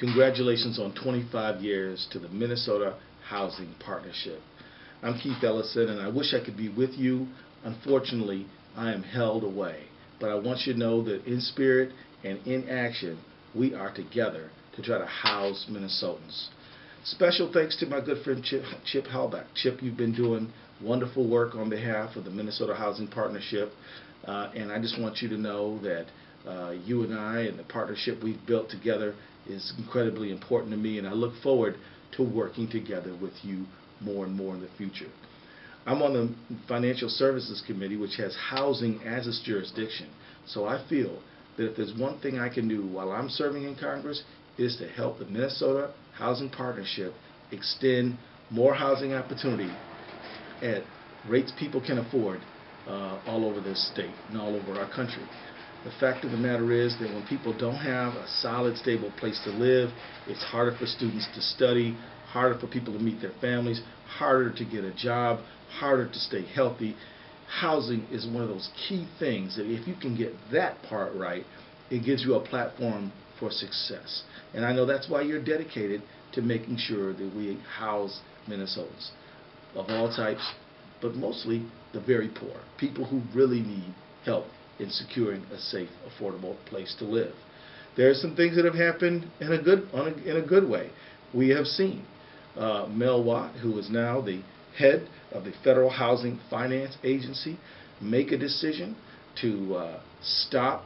Congratulations on 25 years to the Minnesota Housing Partnership. I'm Keith Ellison, and I wish I could be with you. Unfortunately, I am held away. But I want you to know that in spirit and in action, we are together to try to house Minnesotans. Special thanks to my good friend Chip Halbach. Chip, you've been doing wonderful work on behalf of the Minnesota Housing Partnership, and I just want you to know that you and I and the partnership we've built together is incredibly important to me, and I look forward to working together with you more and more in the future. I'm on the Financial Services Committee, which has housing as its jurisdiction, so I feel that if there's one thing I can do while I'm serving in Congress, it is to help the Minnesota Housing Partnership extend more housing opportunity at rates people can afford all over this state and all over our country. The fact of the matter is that when people don't have a solid, stable place to live, it's harder for students to study, harder for people to meet their families, harder to get a job, harder to stay healthy. Housing is one of those key things that if you can get that part right, it gives you a platform for success. And I know that's why you're dedicated to making sure that we house Minnesotans of all types, but mostly the very poor, people who really need help in securing a safe, affordable place to live. There are some things that have happened in a good way. We have seen Mel Watt, who is now the head of the Federal Housing Finance Agency, make a decision to stop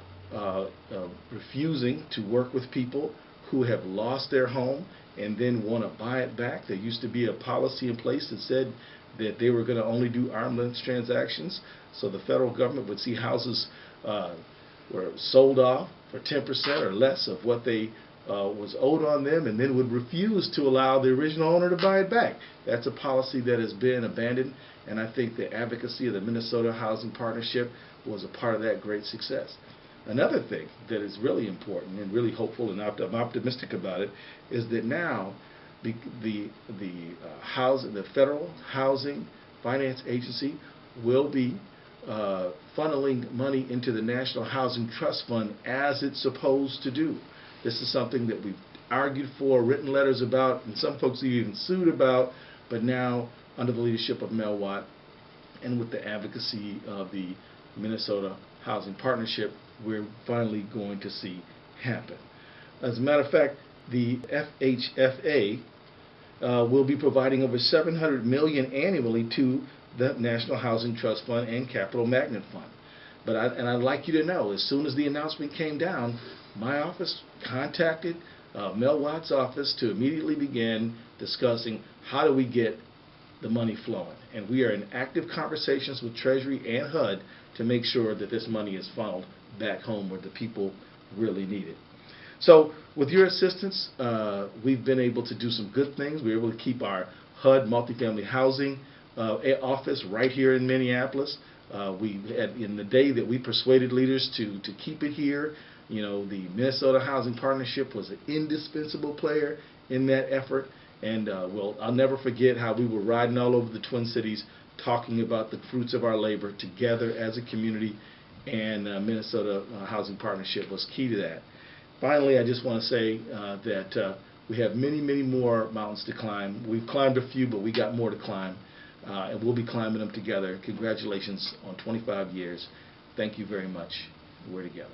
refusing to work with people who have lost their home and then want to buy it back. There used to be a policy in place that said that they were going to only do arm's length transactions, so the federal government would see houses were sold off for 10% or less of what they was owed on them, and then would refuse to allow the original owner to buy it back. That's a policy that has been abandoned, and I think the advocacy of the Minnesota Housing Partnership was a part of that great success. Another thing that is really important and really hopeful, and I'm optimistic about it, is that now the Federal Housing Finance Agency will be funneling money into the National Housing Trust Fund as it's supposed to do. This is something that we've argued for, written letters about, and some folks have even sued about, but now under the leadership of Mel Watt and with the advocacy of the Minnesota Housing Partnership, we're finally going to see happen. As a matter of fact, the FHFA will be providing over $700 million annually to the National Housing Trust Fund and Capital Magnet Fund. But I'd like you to know, as soon as the announcement came down, my office contacted Mel Watt's office to immediately begin discussing how do we get the money flowing. And we are in active conversations with Treasury and HUD to make sure that this money is funneled back home where the people really need it. So with your assistance, we've been able to do some good things. We were able to keep our HUD multifamily housing office right here in Minneapolis. In the day that we persuaded leaders to keep it here, you know, the Minnesota Housing Partnership was an indispensable player in that effort. And I'll never forget how we were riding all over the Twin Cities talking about the fruits of our labor together as a community, and Minnesota Housing Partnership was key to that. Finally, I just want to say that we have many, many more mountains to climb. We've climbed a few, but we got more to climb, and we'll be climbing them together. Congratulations on 25 years. Thank you very much. We're together.